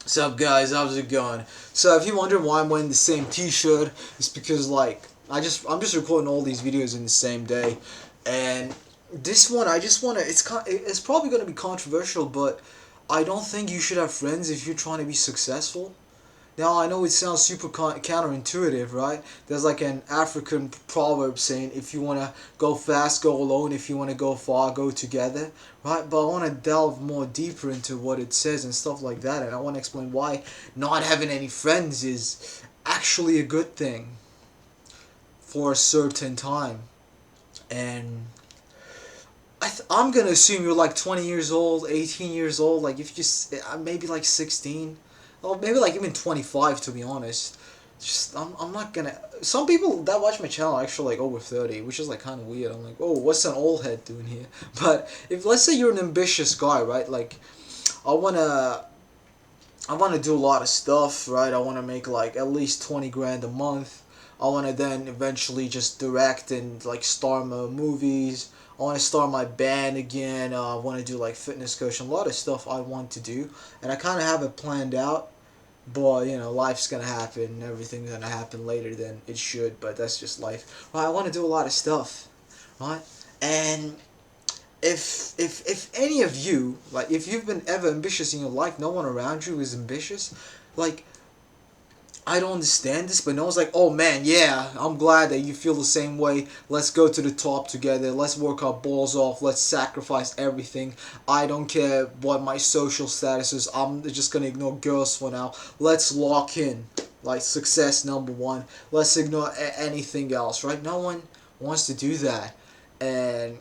What's up, guys? How's it going? So, if you wonder why I'm wearing the same T-shirt, it's because I'm just recording all these videos in the same day, and this one I just wanna. It's probably gonna be controversial, but I don't think you should have friends if you're trying to be successful. Now I know it sounds super counterintuitive, right? There's like an African proverb saying, "If you wanna go fast, go alone. If you wanna go far, go together." Right? But I want to delve more deeper into what it says and stuff like that, and I want to explain why not having any friends is actually a good thing for a certain time. And I'm gonna assume you're like 20 years old, 18 years old. Like if you just maybe like 16, or maybe like even 25 to be honest. Just I'm not gonna. Some people that watch my channel are actually like over 30, which is like kind of weird. I'm like, oh, what's an old head doing here? But if let's say you're an ambitious guy, right? Like I wanna I want to do a lot of stuff, right? I want to make like at least 20 grand a month. I want to then eventually just direct and like star my movies. I want to start my band again. I want to do like fitness coaching. A lot of stuff I want to do, and I kind of have it planned out. But you know, life's gonna happen. Everything's gonna happen later than it should. But that's just life. Right? I want to do a lot of stuff, right? And if any of you, like if you've been ever ambitious in your life, no one around you is ambitious, like I don't understand this, but no one's like, oh man, yeah, I'm glad that you feel the same way. Let's go to the top together. Let's work our balls off. Let's sacrifice everything. I don't care what my social status is. I'm just gonna ignore girls for now. Let's lock in. Like success number one. Let's ignore anything else, right? No one wants to do that. And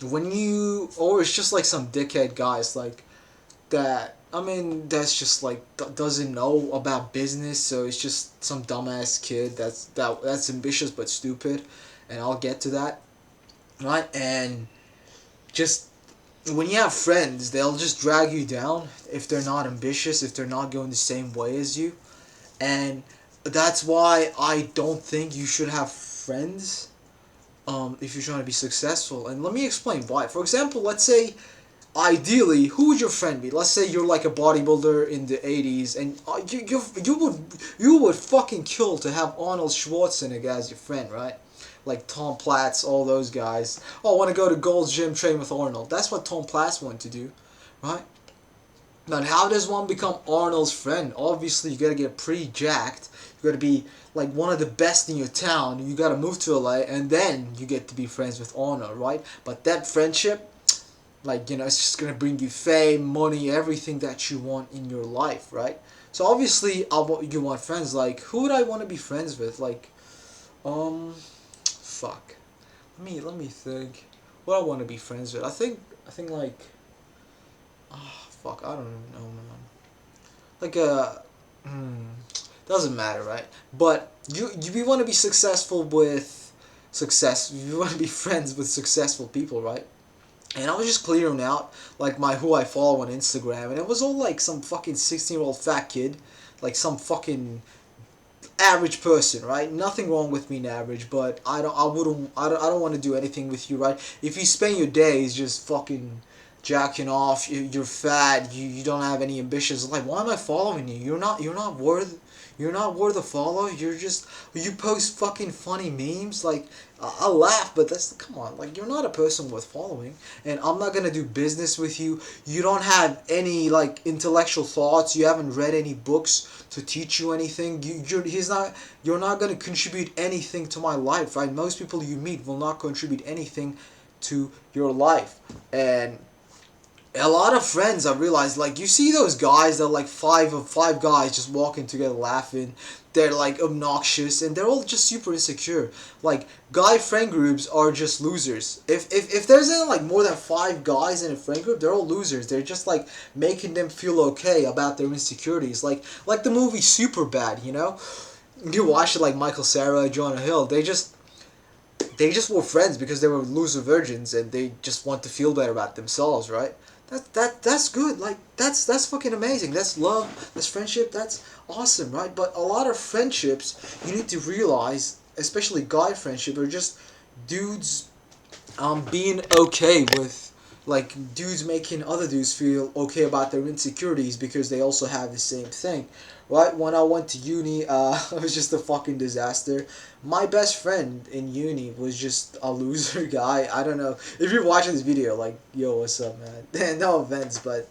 when you, or it's just like some dickhead guys like that. I mean, that's just like doesn't know about business, so it's just some dumbass kid that's ambitious but stupid, and I'll get to that, right? And just when you have friends, they'll just drag you down if they're not ambitious, if they're not going the same way as you, and that's why I don't think you should have friends. If you're trying to be successful, and let me explain why. For example, let's say ideally, who would your friend be? Let's say you're like a bodybuilder in the 80s, and you would fucking kill to have Arnold Schwarzenegger as your friend, right? Like Tom Platz, all those guys. Oh, I want to go to Gold's Gym, train with Arnold. That's what Tom Platz wanted to do, right? But how does one become Arnold's friend? Obviously, you gotta get pretty jacked. You gotta be like one of the best in your town. You gotta move to LA, and then you get to be friends with Arnold, right? But that friendship, like it's just gonna bring you fame, money, everything that you want in your life, right? So obviously you want friends. Like who would I want to be friends with? Like fuck, let me think what I want to be friends with. I think like fuck, I don't even know, man. Like hmm, doesn't matter, right? But you want to be successful with success, you want to be friends with successful people, right? And I was just clearing out like my who I follow on Instagram, and it was all like some fucking 16-year-old fat kid, like some fucking average person, right? Nothing wrong with being average, but I don't want to do anything with you, right? If you spend your days just fucking jacking off, you're fat, you don't have any ambitions. Like, why am I following you? You're not worth a follow. You post fucking funny memes. Like, I laugh, but that's, come on. Like, you're not a person worth following, and I'm not gonna do business with you. You don't have any like intellectual thoughts. You haven't read any books to teach you anything. You're not gonna contribute anything to my life, right? Most people you meet will not contribute anything to your life, and a lot of friends I realized, like, you see those guys that are like five guys just walking together laughing. They're like obnoxious and they're all just super insecure. Like, guy friend groups are just losers. If there's like more than five guys in a friend group, they're all losers. They're just like making them feel okay about their insecurities. Like the movie Super Bad, you know? You watch it, like Michael Cera, Jonah Hill. They just were friends because they were loser virgins and they just want to feel better about themselves, right? That's good. Like, that's fucking amazing. That's love. That's friendship. That's awesome, right? But a lot of friendships, you need to realize, especially guy friendship, are just dudes being okay with like dudes making other dudes feel okay about their insecurities because they also have the same thing. Right when I went to uni, it was just a fucking disaster. My best friend in uni was just a loser guy. I don't know if you're watching this video, like, yo, what's up, man? No offense, but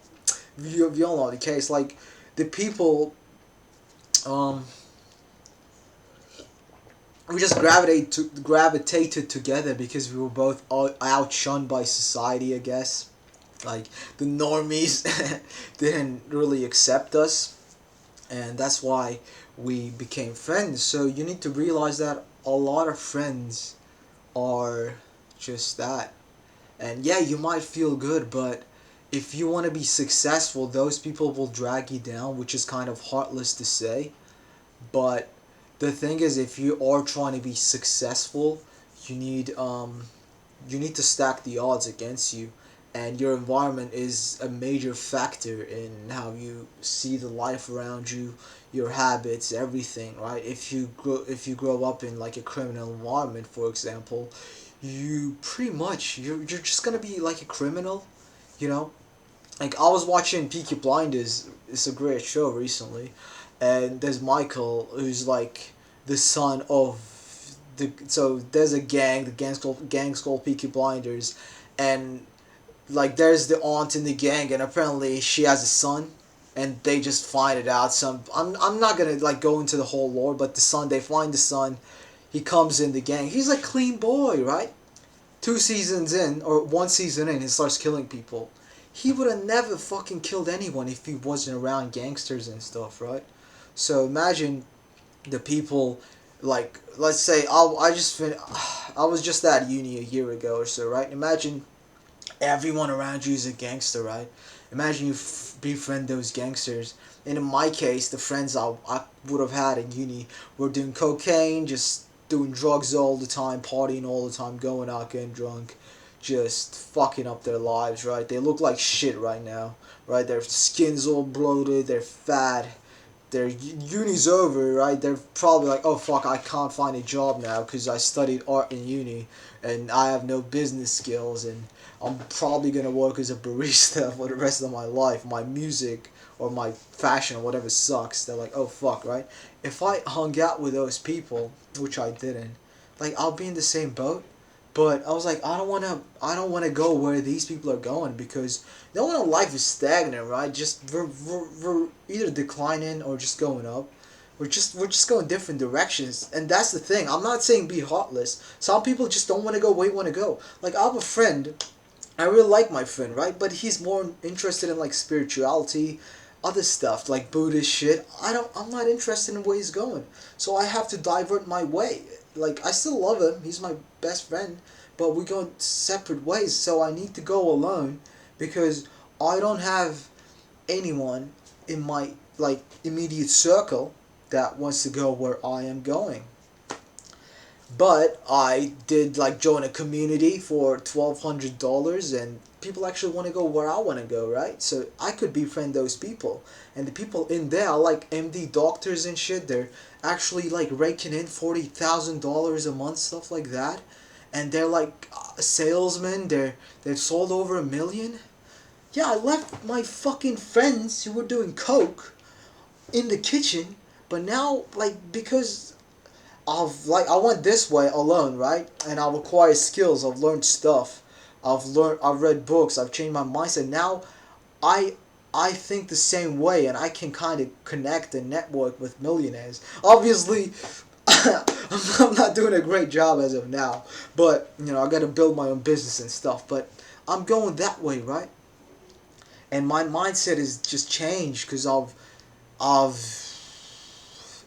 you all know the case. Like, the people, um, we just gravitated together because we were both outshunned by society, I guess. Like, the normies didn't really accept us, and that's why we became friends. So you need to realize that a lot of friends are just that. And yeah, you might feel good, but if you want to be successful, those people will drag you down, which is kind of heartless to say. But the thing is, if you are trying to be successful, you need you need to stack the odds against you, and your environment is a major factor in how you see the life around you, your habits, everything, right? If you grow up in like a criminal environment, for example, you pretty much you're just gonna be like a criminal, you know. Like, I was watching Peaky Blinders. It's a great show recently, and there's Michael, who's like the son of so there's a gang. The gang's called Peaky Blinders, and like there's the aunt in the gang, and apparently she has a son, and they just find it out. I'm not gonna like go into the whole lore, but the son, they find the son. He comes in the gang. He's a clean boy, right? 2 seasons in, or 1 season in, he starts killing people. He would have never fucking killed anyone if he wasn't around gangsters and stuff, right? So imagine the people, like, let's say I was just at uni a year ago or so, right? Imagine everyone around you is a gangster, right? Imagine you befriend those gangsters. And in my case, the friends I would have had in uni were doing cocaine, just doing drugs all the time, partying all the time, going out, getting drunk, just fucking up their lives, right? They look like shit right now, right? Their skin's all bloated, they're fat, their uni's over, right? They're probably like, oh fuck, I can't find a job now because I studied art in uni and I have no business skills, and I'm probably gonna work as a barista for the rest of my life. My music or my fashion or whatever sucks. They're like, oh fuck, right? If I hung out with those people, which I didn't, like, I'll be in the same boat. But I was like, I don't wanna go where these people are going, because no one in life is stagnant, right? Just we're either declining or just going up. We're just going different directions, and that's the thing. I'm not saying be heartless. Some people just don't want to go where you want to go. Like, I have a friend. I really like my friend, right? But he's more interested in like spirituality, other stuff like Buddhist shit. I'm not interested in where he's going, so I have to divert my way. Like, I still love him. He's my best friend, but we go separate ways. So I need to go alone because I don't have anyone in my like immediate circle that wants to go where I am going. But I did like join a community for $1,200, and people actually want to go where I want to go, right? So I could befriend those people, and the people in there are like MD doctors and shit. They're actually like raking in $40,000 a month, stuff like that, and they're like salesmen. They've sold over 1 million. Yeah, I left my fucking friends who were doing coke in the kitchen, but now, like, because I went this way alone, right? And I've acquired skills, I've learned stuff, I've read books, I've changed my mindset. Now I I think the same way, and I can kind of connect and network with millionaires. Obviously, I'm not doing a great job as of now, but you know, I got to build my own business and stuff. But I'm going that way, right? And my mindset is just changed because I've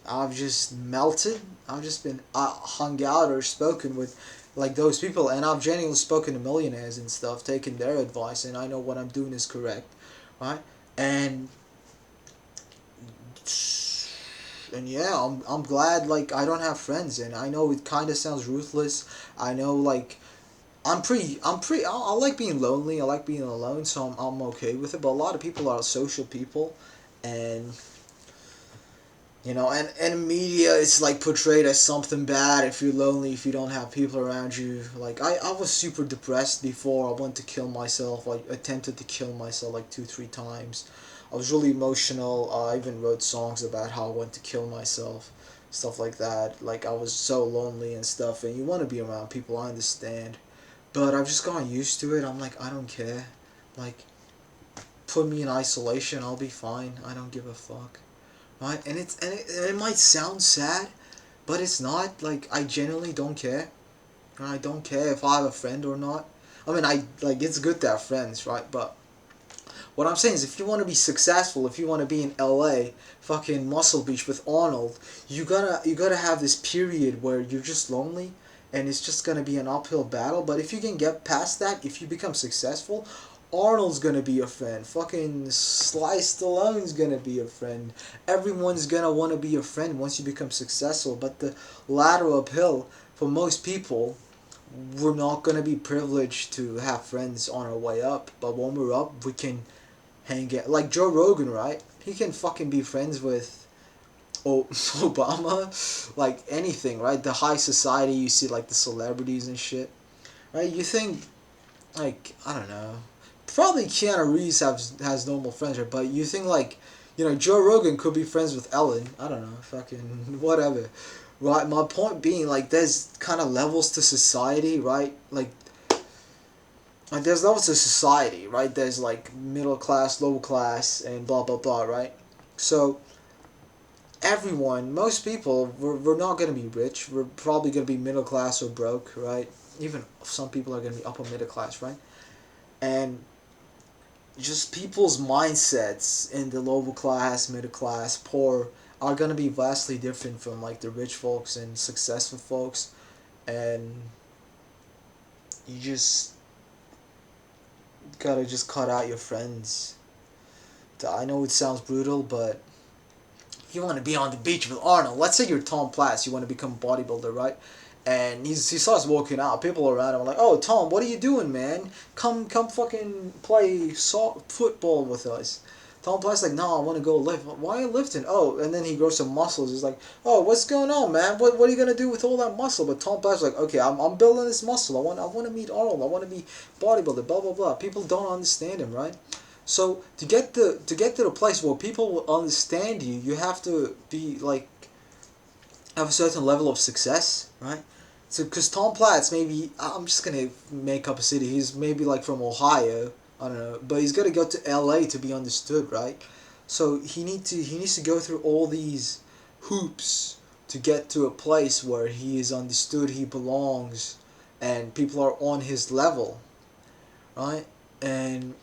I've just melted. I've just been hung out or spoken with like those people, and I've genuinely spoken to millionaires and stuff, taken their advice, and I know what I'm doing is correct, right? And yeah, I'm glad like I don't have friends, and I know it kind of sounds ruthless. I know like I like being lonely. I like being alone, so I'm okay with it. But a lot of people are social people, and And media is like portrayed as something bad if you're lonely, if you don't have people around you. Like I was super depressed before. I wanted to kill myself. I attempted to kill myself like 2 3 times. I was really emotional. I even wrote songs about how I wanted to kill myself, stuff like that. Like I was so lonely and stuff, and you want to be around people, I understand, but I've just gotten used to it. I'm like, I don't care. Like, put me in isolation, I'll be fine. I don't give a fuck. Right? And it might sound sad, but it's not. Like, I genuinely don't care. I don't care if I have a friend or not. I mean, it's good to have friends, right? But what I'm saying is, if you want to be successful, if you want to be in LA, fucking Muscle Beach with Arnold, you gotta have this period where you're just lonely, and it's just gonna be an uphill battle. But if you can get past that, if you become successful, Arnold's gonna be your friend. Fucking Sly Stallone's gonna be your friend. Everyone's gonna want to be your friend once you become successful. But the ladder uphill for most people, we're not gonna be privileged to have friends on our way up. But when we're up, we can hang out. Like Joe Rogan, right? He can fucking be friends with Obama, like anything, right? The high society, you see like the celebrities and shit, right? You think, like, I don't know, probably Keanu Reeves has normal friends, right? But you think like, Joe Rogan could be friends with Ellen. I don't know, fucking whatever. Right, my point being, like, there's kind of levels to society, right? Like there's levels to society, right? There's like middle class, lower class, and blah blah blah, right? So everyone, most people, we're not gonna be rich. We're probably gonna be middle class or broke, right? Even some people are gonna be upper middle class, right? And just people's mindsets in the lower class, middle class, poor are gonna be vastly different from like the rich folks and successful folks, and you just gotta just cut out your friends. I know it sounds brutal, but you want to be on the beach with Arnold. Let's say you're Tom Platz, you want to become a bodybuilder, right? And he starts walking out. People around him are like, "Oh, Tom, what are you doing, man? Come, fucking play football with us." Tom Platz like, "No, I want to go lift." Why are you lifting? Oh, and then he grows some muscles. He's like, "Oh, what's going on, man? What are you gonna do with all that muscle?" But Tom Platz like, "Okay, I'm building this muscle. I want to meet Arnold. I want to be bodybuilder." Blah blah blah. People don't understand him, right? So to get to the place where people will understand you, you have to be like have a certain level of success, right? So because Tom Platz, maybe I'm just gonna make up a city. He's maybe like from Ohio, I don't know, but he's got to go to L.A. to be understood, right? So he needs to go through all these hoops to get to a place where he is understood, he belongs, and people are on his level, right? And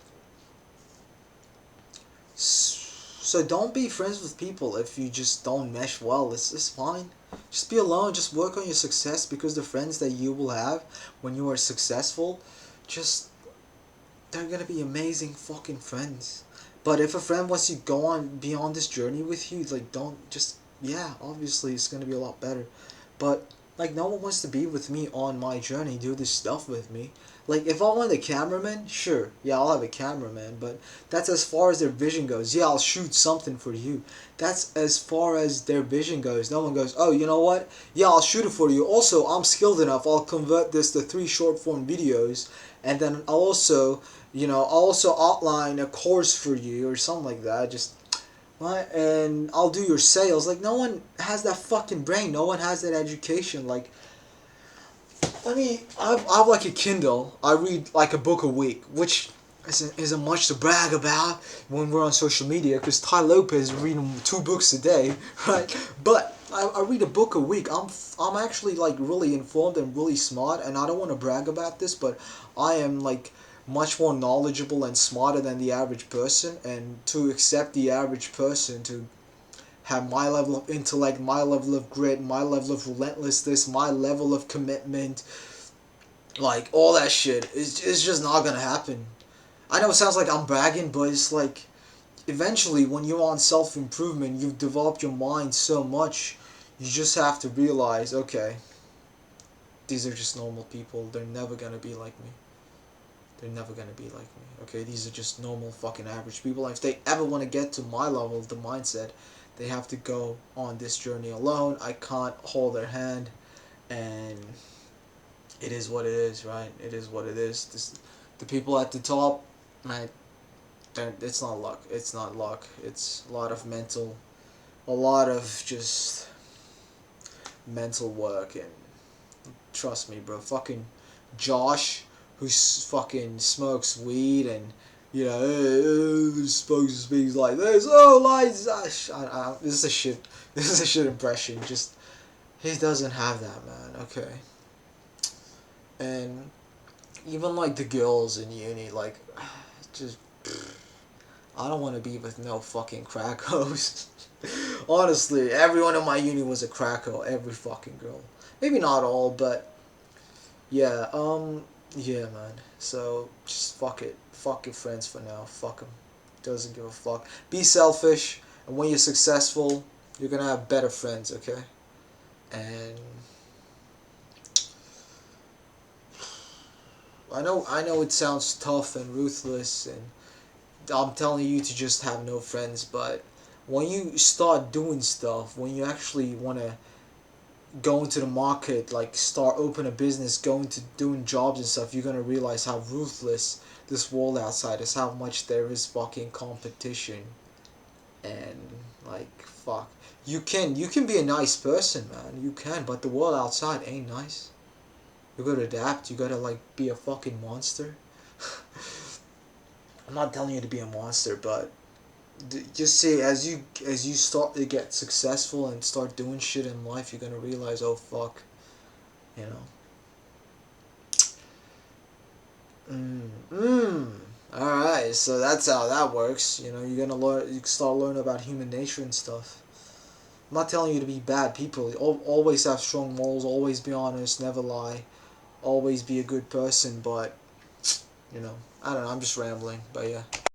so don't be friends with people if you just don't mesh well. It's fine. Just be alone. Just work on your success, because the friends that you will have when you are successful, just they're gonna be amazing fucking friends. But if a friend wants to go on be on this journey with you, like, don't just, yeah, obviously it's gonna be a lot better. But like, no one wants to be with me on my journey, do this stuff with me. Like, if I want a cameraman, sure, yeah, I'll have a cameraman, but that's as far as their vision goes. Yeah, I'll shoot something for you. That's as far as their vision goes. No one goes, oh, you know what? Yeah, I'll shoot it for you. Also, I'm skilled enough. I'll convert this to 3 short form videos, and then I'll also outline a course for you or something like that. Just right, and I'll do your sales. Like, no one has that fucking brain. No one has that education. Like, I have like a Kindle. I read like a book a week, which isn't much to brag about when we're on social media, because Ty Lopez is reading 2 books a day, right? But I read a book a week. I'm actually like really informed and really smart, and I don't want to brag about this, but I am like much more knowledgeable and smarter than the average person, and to accept the average person to have my level of intellect, my level of grit, my level of relentlessness, my level of commitment, like all that shit, it's just not gonna happen. I know it sounds like I'm bragging, but it's like eventually when you're on self improvement, you've developed your mind so much, you just have to realize, okay, these are just normal people. They're never gonna be like me. They're never gonna be like me. Okay, these are just normal fucking average people. And if they ever want to get to my level, the mindset, they have to go on this journey alone. I can't hold their hand, and it is what it is, right? It is what it is. The people at the top, right? It's not luck. It's not luck. It's a lot of a lot of just mental work, and trust me, bro. Fucking Josh, who fucking smokes weed and speaks like this. Oh, lies. This is a shit. This is a shit impression. Just he doesn't have that, man. Okay. And even like the girls in uni, like just I don't want to be with no fucking crackos. Honestly, everyone in my uni was a cracko. Every fucking girl. Maybe not all, but yeah. Yeah, man. So just fuck it. Fuck your friends for now. Fuck them. Doesn't give a fuck. Be selfish, and when you're successful, you're gonna have better friends. Okay. And I know it sounds tough and ruthless, and I'm telling you to just have no friends, but when you start doing stuff, when you actually want to go into the market, like start open a business, go into doing jobs and stuff, you're gonna realize how ruthless this world outside is, how much there is fucking competition, and like fuck. You can be a nice person, man. You can, but the world outside ain't nice. You gotta adapt. You gotta like be a fucking monster. I'm not telling you to be a monster, but just say as you start to get successful and start doing shit in life, you're gonna realize, oh fuck, you know. All right, so that's how that works. You're gonna learn. You start learning about human nature and stuff. I'm not telling you to be bad people. Always have strong morals. Always be honest. Never lie. Always be a good person. But I don't know. I'm just rambling. But yeah.